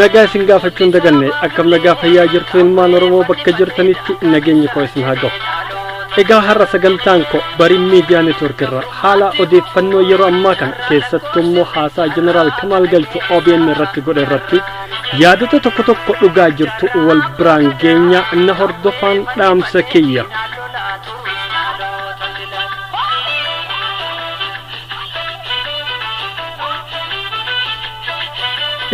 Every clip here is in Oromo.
nagaa isin gaafachuun daganne akkam nagaa fayyaa jirtu ilmaan Oromoo bakka jirtanitti nageenyi koo isin haa ga'u. Egaa har'a sagantaan koo bari miidiyaa neetwoork irra haala odeeffannoo yeroo ammaa kana keessattuu immoo haasaa Jeneral Kamaal Galchuu OBN irratti godhe irratti yaadota tokko tokko dhugaa jirtu wal biraan geenya na hordofaan dhaamsa kiyya.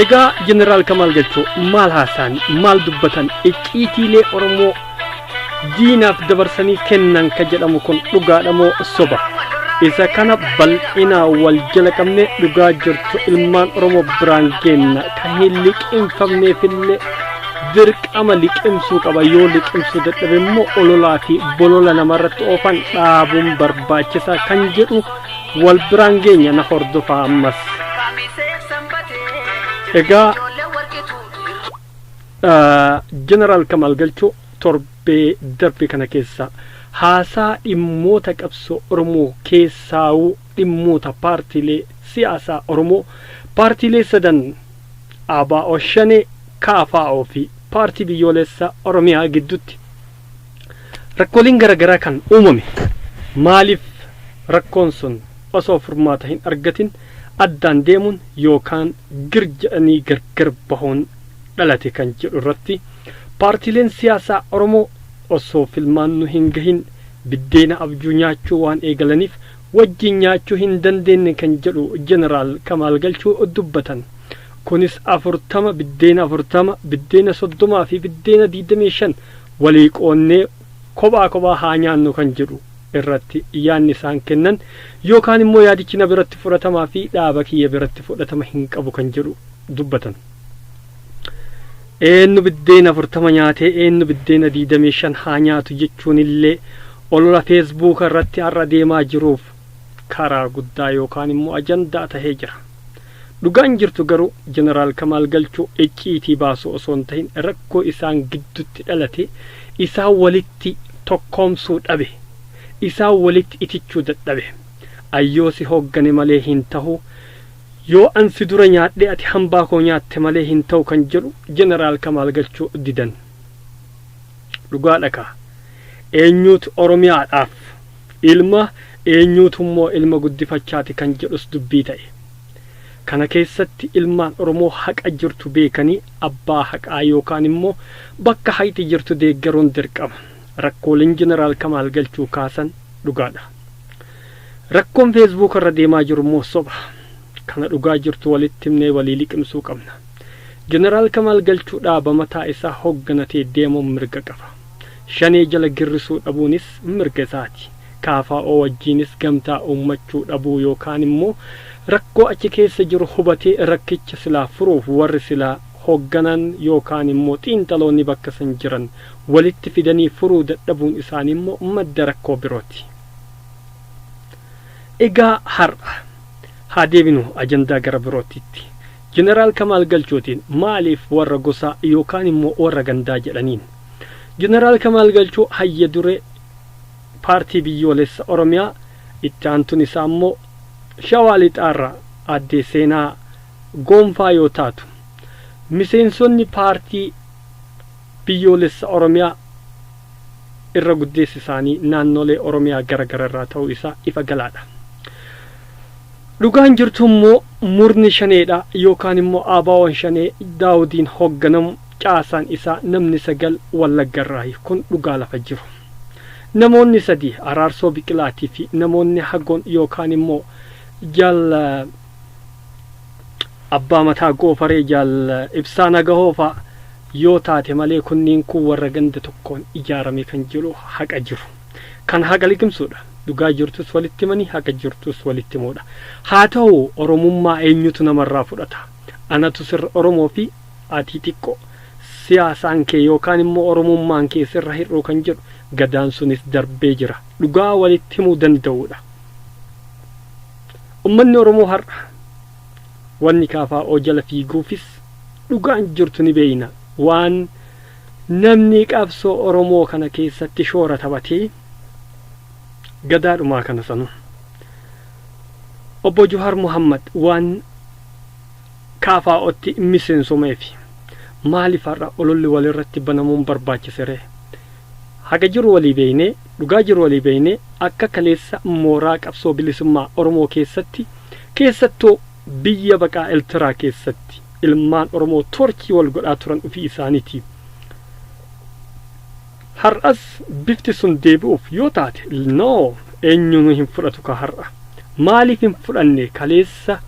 Egaa Jeneral Kamaal Galchuu maal haasaan maal dubbatan icciitiilee Oromoo diinaaf dabarsanii kennan ka jedhamu kun dhugaadha moo soba? Isa kana bal'inaa wal jala qabne dhugaa jirtu ilmaan Oromoo biraan geenna kan hin liqimfamneefillee dirqama liqimsuu qaba. Yoo liqimsuu dadhabe immoo ololaa fi bolola namarratti oofan dhaabuun barbaachisaa kan jedhu wal biraan geenya na hordofaa ammas. Egaa Jeneral Kamaal Galchuu torbee darbe kana keessa haasaa dhimmoota qabsoo Oromoo keessaa'uu dhimmoota paartiilee siyaasaa Oromoo paartiilee sadan ABO shanee KFO fi paartii biyyoolessaa Oromiyaa gidduutti rakkooleen garaagaraa kan uumame maaliif rakkoon sun osoo furmaata hin argatin addaan deemuun yookaan girja'anii gargar bahuun dhalate kan jedhu irratti paartiileen siyaasaa Oromoo osoo filmaannu hin gahin biddeena abjuu nyaachuu waan eegalaniif wajjin nyaachuu hin dandeenye kan jedhu Jeneral Kamaal Galchuu dubbatan. Kunis 40 biddeena 30 biddeena 30 fi biddeena 25 walii qoonnee kophaa haa nyaannu kan jedhu irratti yaanni isaan kennan yookaan immoo yaadichi na biratti fudhatamaa fi dhaaba kiyya biratti fudhatama hin qabu kan jedhu dubbatan. Eenyu biddeena 40 nyaatee eenyu biddeena 25 haa nyaatu jechuun illee olola Facebook irratti har'a deemaa jiruuf karaa guddaa yookaan immoo ajandaa tahee jira. Dhugaan jirtu garuu Jeneral Kamaal Galchuu icciitii baasuu osoo hin tahin rakkoo isaan gidduutti dhalate isaan walitti tokkoomsuu dhabe. Isaan walitti itichuu dadhabe. Ayyoo si hooggane malee hin tahu yoo ansi dura nyaadhe ati hambaa koo nyaatte malee hin tahu kan jedhu Jeneral Kamaal Galchuu didan. Dhugaadha kaa eenyuutu Oromiyaadhaaf ilma eenyuutu immoo ilma guddifachaati kan jedhus dubbii ta'e. Kana keessatti ilmaan Oromoo haqa jirtu beekanii abbaa haqaa yookaan immoo bakka hayti jirtu deeggaruun dirqama. Rakkooleen Jeneral Kamaal Galchuu kaasan dhugaadha. Rakkoon Facebook irra deemaa jiru immoo soba. Kana dhugaa jirtu walitti himnee walii liqimsuu qabna. Jeneral Kamaal Galchuu dhaaba mataa isaa hoogganatee deemuun mirga qaba. Shanee jala girrisuu dhabuunis mirga isaati. KFO wajjiinis gamtaa uummachuu dhabuu yookaan immoo rakkoo achi keessa jiru hubatee rakkicha silaa furuuf warri silaa hoogganan yookaan immoo xiinxaloonni bakka san jiran walitti fidanii furuu dadhabuun isaanii immoo madda rakkoo birooti. Egaa har'a haa deebinu ajandaa gara birootitti. Jeneral Kamaal Galchuutiin maaliif warra gosaa yookaan immoo warra gandaa jedhaniin? Jeneral Kamaal Galchuu hayya duree paartii biyyoolessa Oromiyaa itti aantuun isaa immoo Shawaa Lixaarraa addee seenaa gonfaa yoo taatu miseensonni paartii biyyoolessa Oromiyaa irra guddeessi isaanii naannolee Oromiyaa garaagararraa ta'uu isaa ifa galaadha. Dhugaan jirtu immoo murni shaneedha yookaan immoo ABO'n shanee Daawudiin hoogganamu caasaan isaa namni 9 Wallaggarraa kun dhugaa lafa jiru. Namoonni 3 Araarsoo Biqilaatii fi namoonni Hagoon yookaan immoo jaal abbaa mataa goofaree jaal Ibsaa Nagahoofa yoo taate malee kunniin kun warra ganda tokkoon ijaarame kan jiru haqa jiru. Kan haqa liqimsuudha. Dhugaa jirtus walitti himanii haqa jirtus walitti himuudha. Haa ta'u Oromummaa eenyutu namarraa fudhata? Anatu sirra Oromoo fi ati xiqqoo siyaasaan kee yookaan immoo Oromummaan kee sirra hir'uu kan jedhu gadaan sunis darbee jira. Dhugaa walitti himuu danda'uudha. Ummanni Oromoo har'a wanni KFO jala fiiguufis dhugaan jirtu ni beeyna. Waan namni qabsoo Oromoo kana keessatti shoora taphatee gadaadhumaa kana sanu obbo Juhar Muhammad waan KFO'tti miseensomeefi maaliif har'a ololli walirratti banamuun barbaachisere haga jiru walii beeyne dhugaa jiru walii beeyne akka kaleessa mooraa qabsoo bilisummaa Oromoo keessattuu biyya baqaa Eltiraa keessatti ilmaan Oromoo torchii wal godhaa turan ofii isaaniiti har'as bifti sun deebi'uuf yoo taate eenyuun hin fudhatu ka har'a maaliif hin fudhanne kaleessa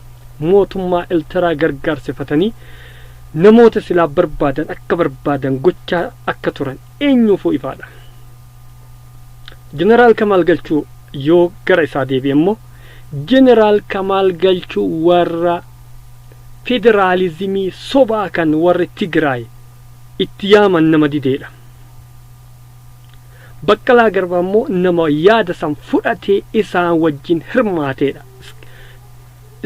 mootummaa Eltiraa gargaarsifatanii namoota silaa barbaadan akka barbaadan gochaa akka turan eenyuufuu ifaadha Jeneral Kamaal Galchuu yoo gara isaa deebi'e immoo Jeneral Kamaal Galchuu warra federaalizimii sobaa kan warri Tigraay itti yaaman nama dideedha Baqqalaa Garbaa immoo nama yaada san fudhatee isaan wajjin hirmaateedha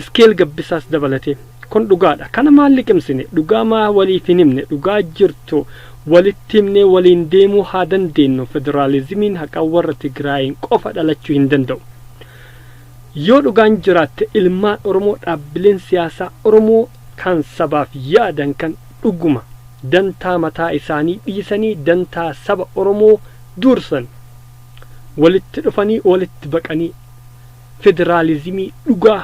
iskeel gabbisaas dabalatee kun dhugaadha kana maal liqimsine dhugaa maa waliif hin himne dhugaa jirtu walitti himne waliin deemuu haa dandeenyu federaalizimiin haqa warra Tigraayin qofa dhalachuu hin danda'u yoo dhugaan jiraatte ilmaan Oromoo dhaabbileen siyaasaa Oromoo kan sabaaf yaadan kan dhuguma dantaa mataa isaanii dhiisanii dantaa saba Oromoo dursan walitti dhufanii walitti baqanii federaalizimii dhugaa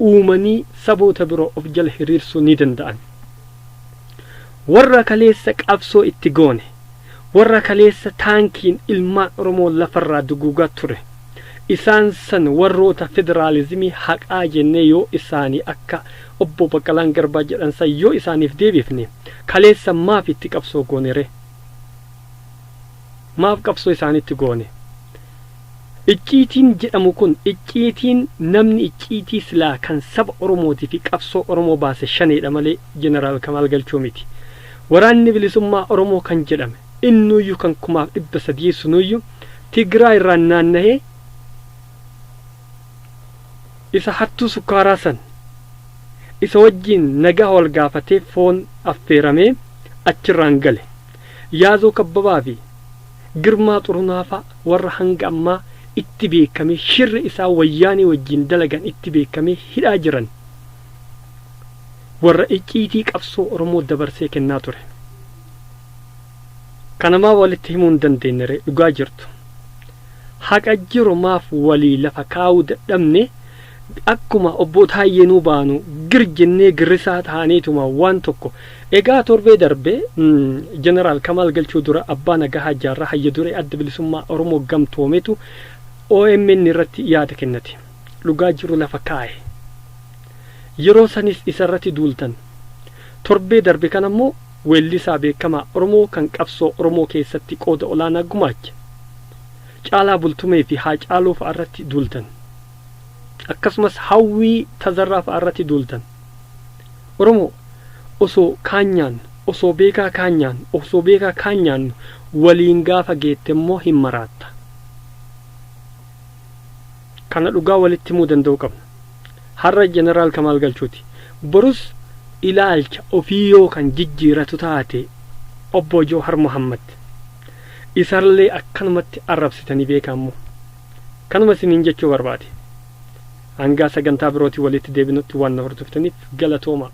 uumanii saboota biroo of jala hiriirsuu ni danda'an warra kaleessa qabsoo itti goone warra kaleessa taankiin ilmaan Oromoo lafarraa duguugaa ture isaan san warroota federaalizimii haqaa jennee yoo isaanii akka obbo Baqqalaan Garbaa jedhan san yoo isaaniif deebifne kaleessa maaf itti qabsoo goonere maaf qabsoo isaanitti goone icciitiin jedhamu kun icciitiin namni icciitii silaa kan saba Oromootii fi qabsoo Oromoo baase shaneedha malee Jeneral Kamaal Galchuu miti waraanni bilisummaa Oromoo kan jedhame innuyyuu kan 1300 sunuyyuu Tigraay irraa naannahee isa hattuu sukkaaraa san isa wajjin nagaa wal gaafatee foon affeeramee achirraan gale yaazoo kabbabaa fi girmaa xurunaafa warra hanga ammaa itti beekame shirri isaa wayyaanii wajjin dalagan itti beekame hidhaa jiran warra icciitii qabsoo Oromoo dabarsee kennaa ture kanamaa walitti himuu hin dandeenyere dhugaa jirtu haqa jiru maaf walii lafa kaa'uu dadhabne akkuma obbo Taayyeenuu baanu girjennee girrisaa ta'aniituma waan tokko egaa torbee darbee Jeneral Kamaal Galchuu dura abbaa nagaa jaarraa hayya duree adda bilisummaa Oromoo gamtoometu OBN irratti yaada kennate dhugaa jiru lafa kaa'e yeroo sanis isarratti duultan torbee darbe kan ammoo weellisaa beekamaa Oromoo kan qabsoo Oromoo keessatti qooda olaanaa gumaache Caalaa Bultumee fi Haacaaluu fa'arratti duultan akkasumas hawwii Tazarraa fa'arratti duultan Oromoo osoo kaanyaan osoo beekaa kaanyaan waliin gaafa geette immoo hin maraatta kana dhugaa walitti himuu danda'u qabna har'a Jeneral Kamaal Galchuuti borus ilaalcha ofii yoo kan jijjiiratu taate obbo Juhar Muhammad isarlee akkanumatti arrabsitanii beekamu kanuma isiniin jechuu barbaade hanga sagantaa birootii walitti deebinutti waan na hordoftaniif galatooma